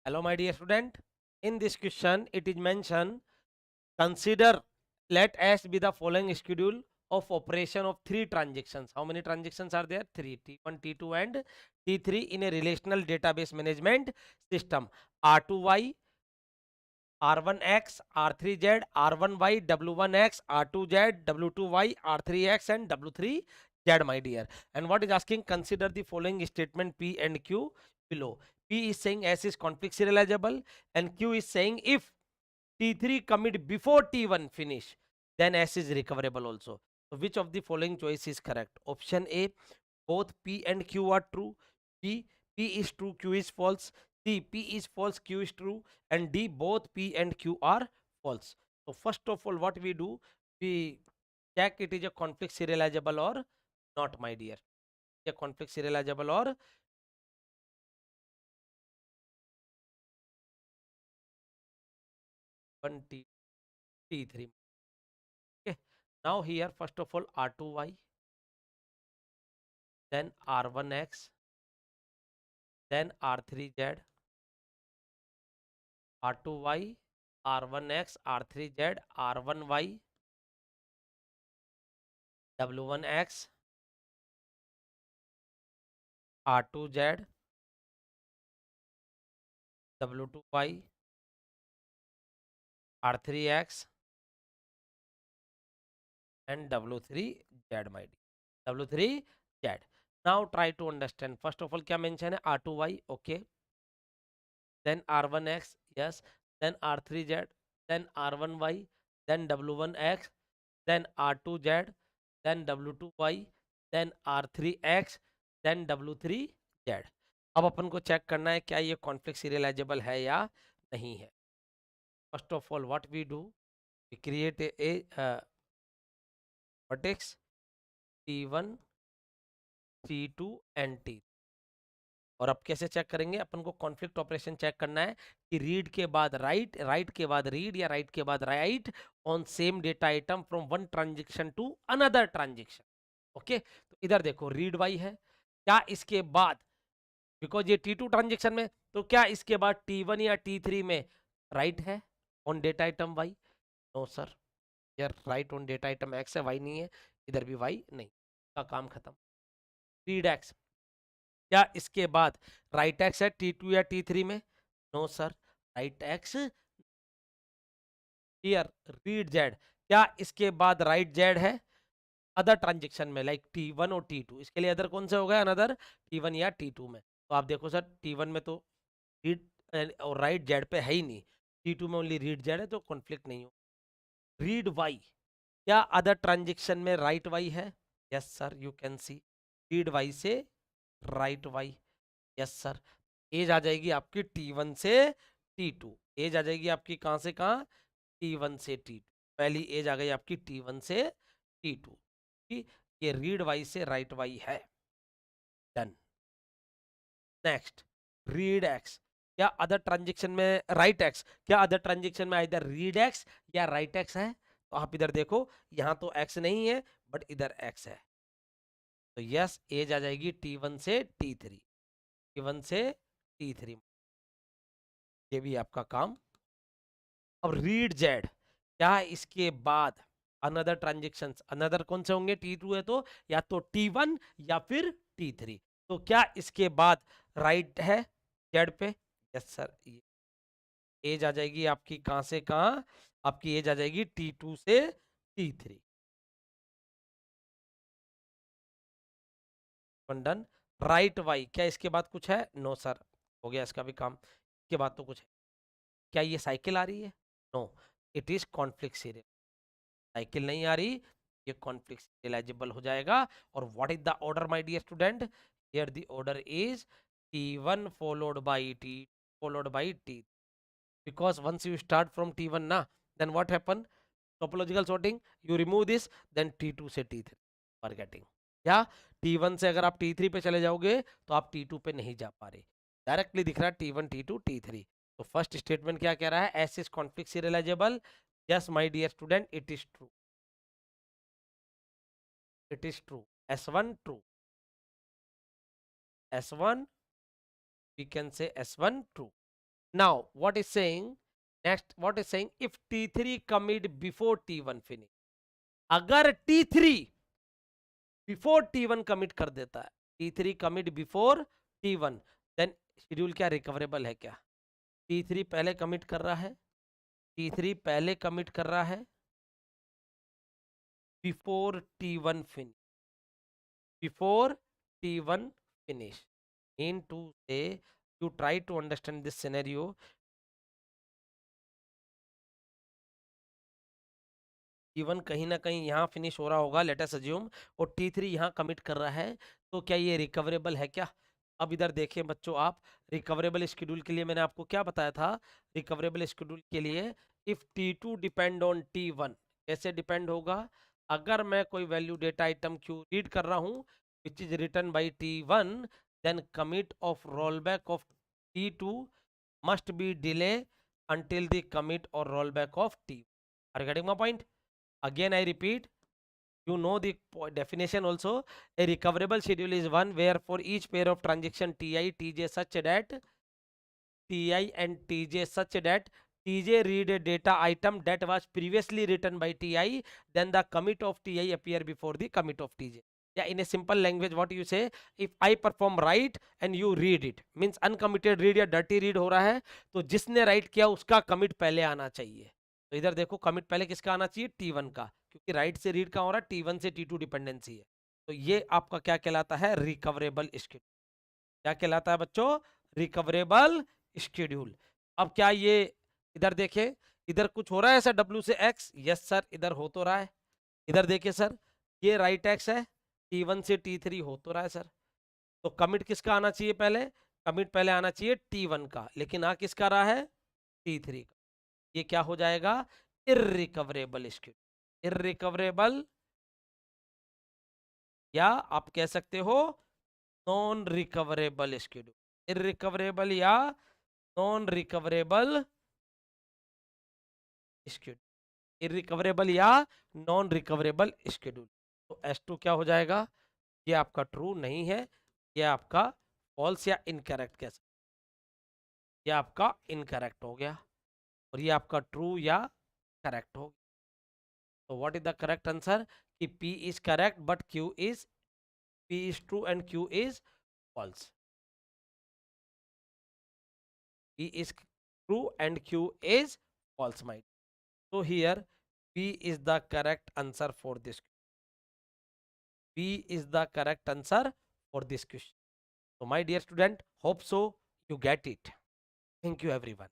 Hello, my dear student. In this question, it is mentioned, consider, let S be the following schedule of operation of three transactions. How many transactions are there? Three, T1, T2 and T3 in a relational database management system. R2Y, R1X, R3Z, R1Y, W1X, R2Z, W2Y, R3X and W3Z, my dear. And what is asking? Consider the following statement P and Q below. P is saying S is conflict serializable and Q is saying if T3 commit before T1 finish, then S is recoverable also. So which of the following choice is correct? Option A, both P and Q are true. B, P is true, Q is false. C, P is false, Q is true. And D, both P and Q are false. So first of all, what we do, we check it is a conflict serializable or not, my dear. A conflict serializable or 1 T3. Okay. Now here, first of all, R2Y, then R1X, then R3Z, R2Y, R1X, R3Z, R1Y, W1X, R2Z, W2Y, R3X and W3Z, my dear. W3Z. Now try to understand. First of all, क्या mention है? R2Y, okay. Then R1X, yes. Then R3Z, then R1Y, then W1X, then R2Z, then W2Y, then R3X, then W3Z. अब अपन को check करना है क्या ये conflict serialisable है या नहीं है. First of all what we do, we create a vertex T1, T2 and T. और अब कैसे चेक करेंगे? अपन को कॉन्फ्लिक्ट ऑपरेशन चेक करना है कि रीड के बाद राइट, राइट के बाद रीड या राइट के बाद write on same data item from one transaction to another transaction. Okay, तो इधर देखो रीड वाई है, क्या इसके बाद, बिकॉज ये T2 ट्रांजेक्शन में, तो क्या इसके बाद T1 या T3 में राइट है on data item Y? No sir, यार write on data item X है, वाई नहीं है, इधर भी वाई नहीं, का काम खत्म. रीड एक्स, क्या इसके बाद राइट एक्स है T2 या T3 में? No sir, write X. Here read Z, क्या इसके बाद राइट जेड है अदर ट्रांजेक्शन में लाइक T1 और T2? इसके लिए अदर कौन से हो गए? अनदर T1 या T2 में. तो आप देखो सर T1 में तो रीड और राइट जेड पे है ही नहीं, T2 में ओनली रीड जेड है, तो कॉन्फ्लिक्ट नहीं हो. रीड वाई, क्या अदर ट्रांजेक्शन में राइट वाई है? Yes sir, you can see read Y से write Y. Yes sir, edge आ जाएगी आपकी T1 से T2. एज आ जाएगी आपकी कहां से कहां? T1 से T2. पहली एज आ गई आपकी T1 से T2 की. ये रीड वाई से राइट वाई है. डन. नेक्स्ट, रीड एक्स, क्या अदर ट्रांजेक्शन में राइट एक्स, क्या अदर ट्रांजेक्शन में इधर रीड एक्स या राइट एक्स है? तो आप इधर देखो, यहां तो एक्स नहीं है बट इधर एक्स है, तो यस एज आ जाएगी T1 से T3. T1 से T3, ये भी आपका काम. अब रीड जेड, क्या इसके बाद अनदर ट्रांजेक्शन, अनदर कौन से होंगे? T2 है तो या तो T1 या फिर T3. तो क्या इसके बाद राइट है जेड पे? यस सर, एज आ जाएगी आपकी कहां से कहां? आपकी एज आ जाएगी T2 से T3. डन. राइट वाई, क्या इसके बाद कुछ है? नो सर, हो गया इसका भी काम. इसके बाद तो कुछ है. क्या ये साइकिल आ रही है? No, it is conflict serial. Cycle नहीं आ रही, ये कॉन्फ्लिक्ट एलिजिबल हो जाएगा. और what is the order my dear student? Here the order is T1 followed by T followed by T. because once you start from T1 na, then what happen? Topological sorting, you remove this, then T2 से T3 for getting. या T1 से अगर आप T3 पे चले जाओगे तो आप T2 पे नहीं जा पा रहे, डायरेक्टली दिख रहा है T1 T2 T3. तो फर्स्ट स्टेटमेंट क्या कह रहा है? S is conflict serializable. Yes my dear student, it is true. It is true. S1 true. S1, we can say S1 true. Now, what is saying? Next, what is saying? If T3 commit before T1 finish. अगर T3 before T1 commit कर देता है, T3 commit before T1, then schedule क्या recoverable है क्या? T3 पहले commit कर रहा है, T3 पहले कमिट कर रहा है before T1 finish, before T1 finish. Mean to say, you try to understand this scenario. T1 कहीं ना कहीं यहाँ फिनिश हो रहा होगा, लेट अस अज्यूम, और T3 यहाँ कमिट कर रहा है, तो क्या ये रिकवरेबल है क्या? अब इधर देखें बच्चों, आप रिकवरेबल शेड्यूल के लिए मैंने आपको क्या बताया था? रिकवरेबल शेड्यूल के लिए if T2 depend on T1, कैसे डिपेंड होगा? अगर मैं कोई value data item Q read कर रहा हूँ which is written by T1, then commit of roll back of T2 must be delay until the commit or rollback of T. Are you getting my point? Again, I repeat, you know the definition also. A recoverable schedule is one where for each pair of transaction Ti, Tj such that Ti and Tj such that Tj read a data item that was previously written by Ti, then the commit of Ti appear before the commit of Tj. Yeah, in a simple language, what you say, if I perform write and you read it, means uncommitted read या dirty read हो रहा है, तो जिसने write किया उसका commit पहले आना चाहिए. तो इधर देखो commit पहले किसका आना चाहिए? T1 का, क्योंकि write से read का हो रहा है, T1 से T2 डिपेंडेंसी है. तो ये आपका क्या कहलाता है? Recoverable schedule. क्या कहलाता है बच्चों? Recoverable schedule. अब क्या ये, इधर देखें, इधर कुछ हो रहा है ऐसा W से X? यस सर, इधर हो तो रहा है. इधर देखिए सर, ये राइट एक्स है, T1 से T3 हो तो रहा है सर. तो कमिट किसका आना चाहिए पहले? कमिट पहले आना चाहिए T1 का, लेकिन आ किसका रहा है? T3 का. ये क्या हो जाएगा? Irrecoverable schedule. इररिकवरेबल, या आप कह सकते हो नॉन रिकवरेबल शेड्यूल. इररिकवरेबल या नॉन रिकवरेबल शेड्यूल. इररिकवरेबल या नॉन रिकवरेबल शेड्यूल. तो S2 क्या हो जाएगा? ये आपका ट्रू नहीं है, ये आपका फॉल्स या इनकरेक्ट कह सकते. ये आपका इनकरेक्ट हो गया, और ये आपका ट्रू या करेक्ट हो गया. तो what is the correct answer? कि P is correct but P is true and Q is false. P is true and Q is false, might. So here P is the correct answer for this. P is the correct answer for this question. So my dear student, hope so you get it. Thank you everyone.